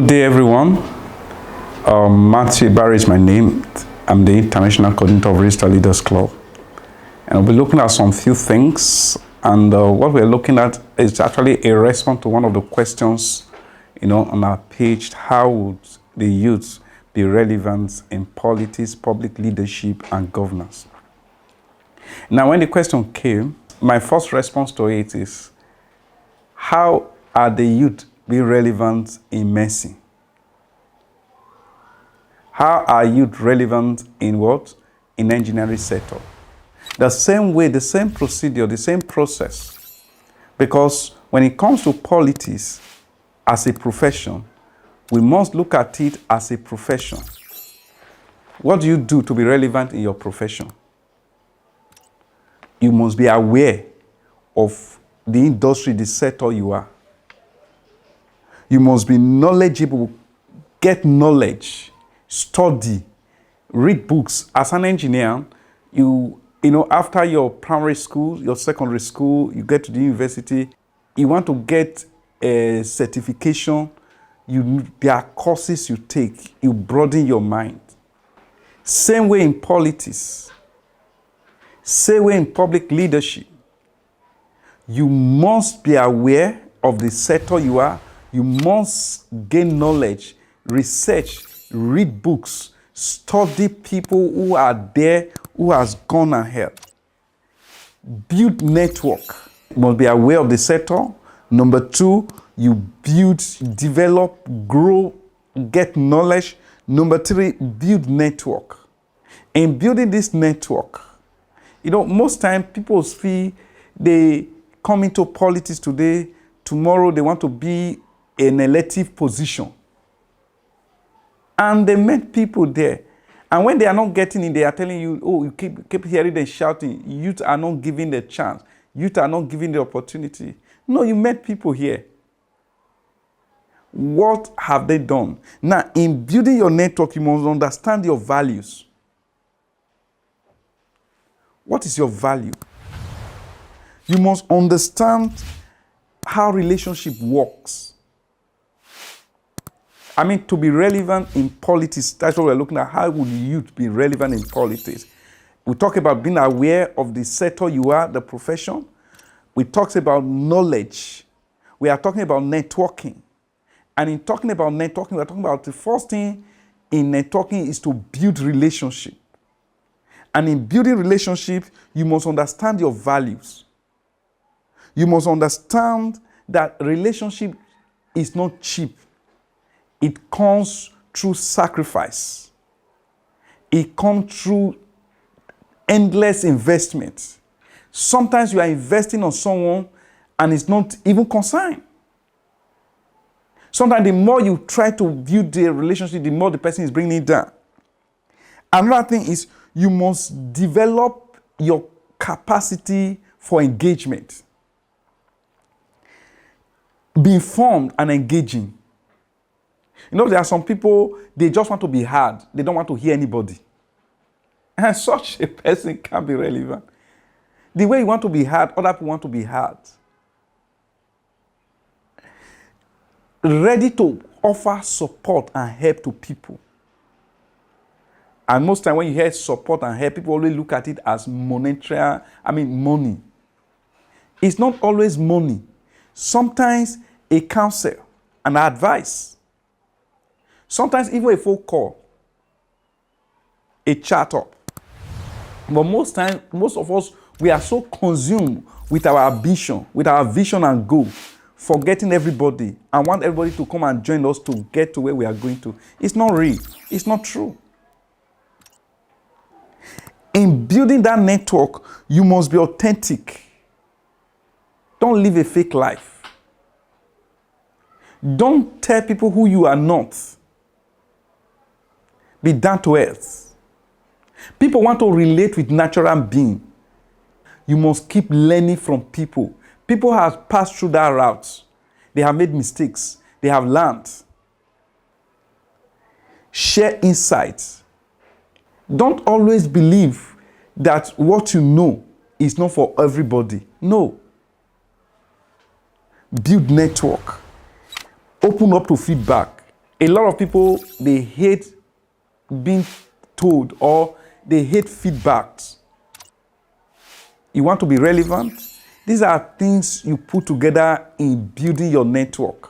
day, everyone. Matthew Barry is my name. I'm the International Coordinator of Registered Leaders Club. And we'll be looking at some few things. And what we're looking at is actually a response to one of the questions, on our page. How would the youth be relevant in politics, public leadership, and governance? Now, when the question came, my first response to it is, how are the youth being relevant in medicine? How are youth relevant in what? In engineering sector. The same way, the same procedure, the same process. Because when it comes to politics as a profession, we must look at it as a profession. What do you do to be relevant in your profession? You must be aware of the industry, the sector you are. You must be knowledgeable, get knowledge, study, read books. As an engineer, after your primary school, your secondary school, you get to the university, you want to get a certification, there are courses you take, you broaden your mind. Same way in politics, same way in public leadership. You must be aware of the sector you are. You must gain knowledge, research, read books, study people who are there, who has gone ahead. Build network. You must be aware of the sector. Number two, you build, develop, grow, get knowledge. Number three, build network. In building this network, most times people feel they come into politics today, tomorrow they want to be in an elective position. And they met people there. And when they are not getting in, they are telling you, you keep hearing them shouting, youth are not given the chance. Youth are not given the opportunity. No, you met people here. What have they done? Now, in building your network, you must understand your values. What is your value? You must understand how relationship works. To be relevant in politics, that's what we're looking at. How would youth be relevant in politics? We talk about being aware of the sector you are, the profession. We talked about knowledge. We are talking about networking. And in talking about networking, we're talking about the first thing in networking is to build relationship. And in building relationship, you must understand your values. You must understand that relationship is not cheap. It comes through sacrifice. It comes through endless investment. Sometimes you are investing on someone and it's not even concerned. Sometimes the more you try to build the relationship, the more the person is bringing it down. Another thing is you must develop your capacity for engagement. Be informed and engaging. There are some people, they just want to be heard. They don't want to hear anybody. And such a person can be relevant. The way you want to be heard, other people want to be heard. Ready to offer support and help to people. And most time when you hear support and help, people always look at it as monetary, money. It's not always money. Sometimes a counsel, an advice. Sometimes even a phone call, a chat up. But most of us, we are so consumed with our ambition, with our vision and goal, forgetting everybody and want everybody to come and join us to get to where we are going to. It's not real. It's not true. In building that network, you must be authentic. Don't live a fake life. Don't tell people who you are not. Be down to earth. People want to relate with natural beings. You must keep learning from people. People have passed through that route. They have made mistakes. They have learned. Share insights. Don't always believe that what you know is not for everybody. No. Build network. Open up to feedback. A lot of people, they hate being told or they hate feedbacks. You want to be relevant? These are things you put together in building your network.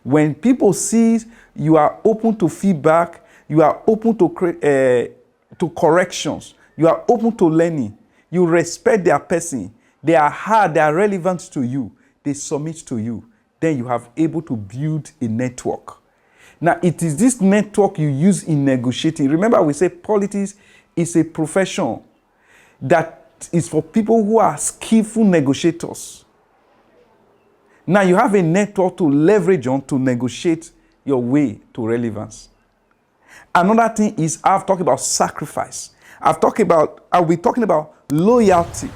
When people see you are open to feedback, you are open to corrections, you are open to learning, you respect their person, they are hard, they are relevant to you, they submit to you, then you have able to build a network. Now, it is this network you use in negotiating. Remember, we say politics is a profession that is for people who are skillful negotiators. Now, you have a network to leverage on to negotiate your way to relevance. Another thing is, I've talked about sacrifice. I'll be talking about loyalty.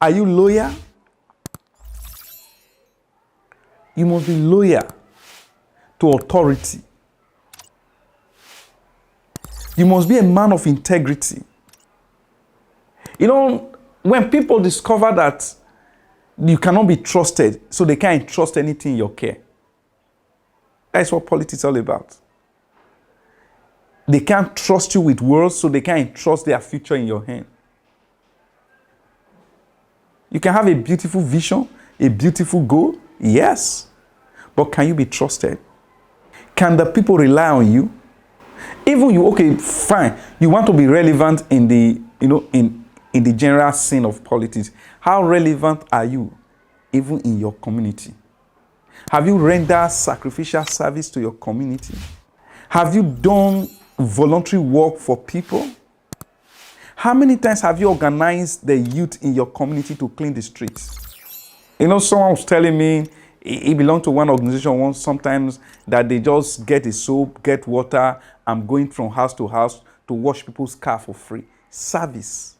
Are you loyal? You must be loyal to authority. You must be a man of integrity. You know, when people discover that you cannot be trusted, so they can't trust anything in your care. That's what politics is all about. They can't trust you with words, so they can't trust their future in your hand. You can have a beautiful vision, a beautiful goal, yes. But can you be trusted? Can the people rely on you? Even you, okay, fine. You want to be relevant in the, in the general scene of politics. How relevant are you even in your community? Have you rendered sacrificial service to your community? Have you done voluntary work for people? How many times have you organized the youth in your community to clean the streets? Someone was telling me he belonged to one organization once, sometimes that they just get a soap, get water, and going from house to house to wash people's car for free. Service.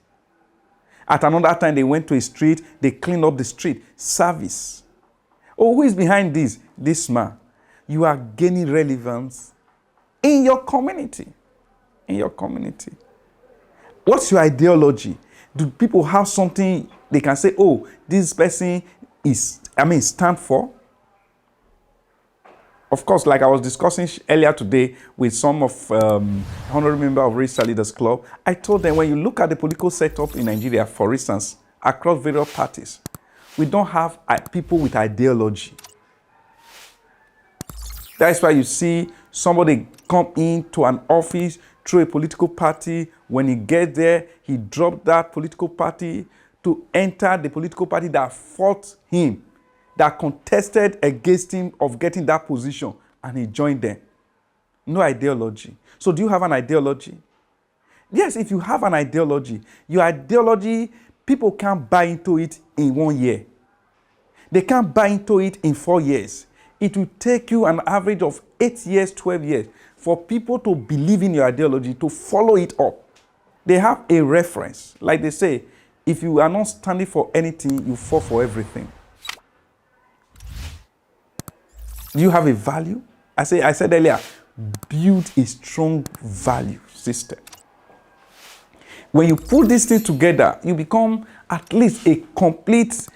At another time, they went to a street, they cleaned up the street. Service. Oh, who is behind this? This man. You are gaining relevance in your community. In your community. What's your ideology? Do people have something they can say, oh, this person stand for? Of course, like I was discussing earlier today with some of honorary members of Registered Leaders Club, I told them when you look at the political setup in Nigeria, for instance, across various parties, we don't have people with ideology. That's why you see somebody come into an office through a political party. When he gets there, he dropped that political party to enter the political party that fought him, that contested against him of getting that position, and he joined them. No ideology. So do you have an ideology? Yes, if you have an ideology, your ideology, people can't buy into it in 1 year. They can't buy into it in 4 years. It will take you an average of 8 years, 12 years for people to believe in your ideology, to follow it up. They have a reference. Like they say, if you are not standing for anything, you fall for everything. Do you have a value? I said earlier, build a strong value system. When you put these things together, you become at least a complete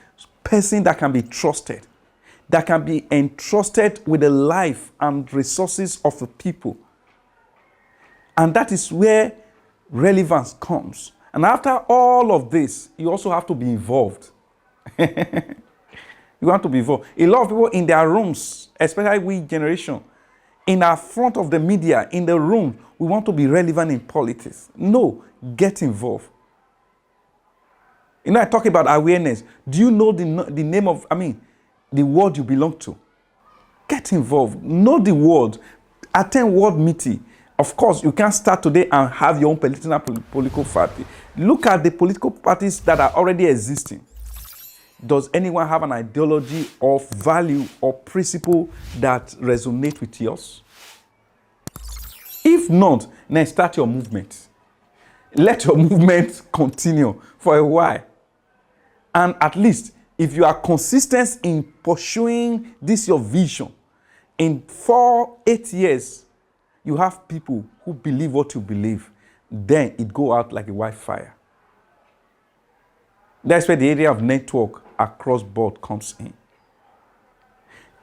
person that can be trusted, that can be entrusted with the life and resources of the people. And that is where relevance comes. And after all of this, you also have to be involved. You have to be involved. A lot of people in their rooms, especially we generation, in our front of the media, in the room, we want to be relevant in politics. No, get involved. I talk about awareness. Do you know the name of, the ward you belong to? Get involved. Know the word. Attend ward meeting. Of course, you can't start today and have your own political party. Look at the political parties that are already existing. Does anyone have an ideology of value or principle that resonate with yours? If not, then start your movement. Let your movement continue for a while. And at least, if you are consistent in pursuing this your vision, in 8 years, you have people who believe what you believe. Then it go out like a wildfire. That's where the area of network across board comes in.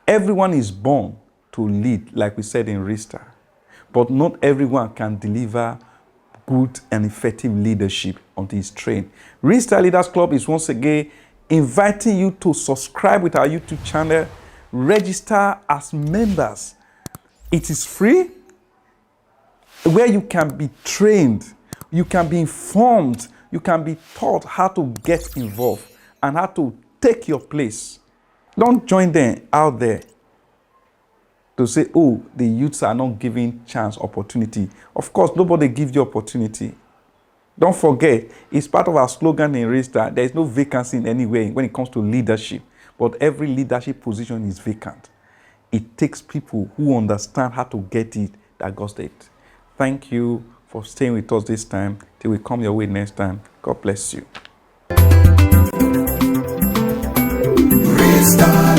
Everyone is born to lead, like we said in Rista. But not everyone can deliver good and effective leadership until it's trained. Rista Leaders Club is once again inviting you to subscribe with our YouTube channel, register as members. It is free, where you can be trained, you can be informed, you can be taught how to get involved and how to take your place. Don't join them out there to say, oh, the youths are not giving chance, opportunity. Of course, nobody gives you opportunity. Don't forget, it's part of our slogan in Rista, there is no vacancy in any way when it comes to leadership, but every leadership position is vacant. It takes people who understand how to get it that got it. Thank you for staying with us this time. Till we come your way next time. God bless you. Restart.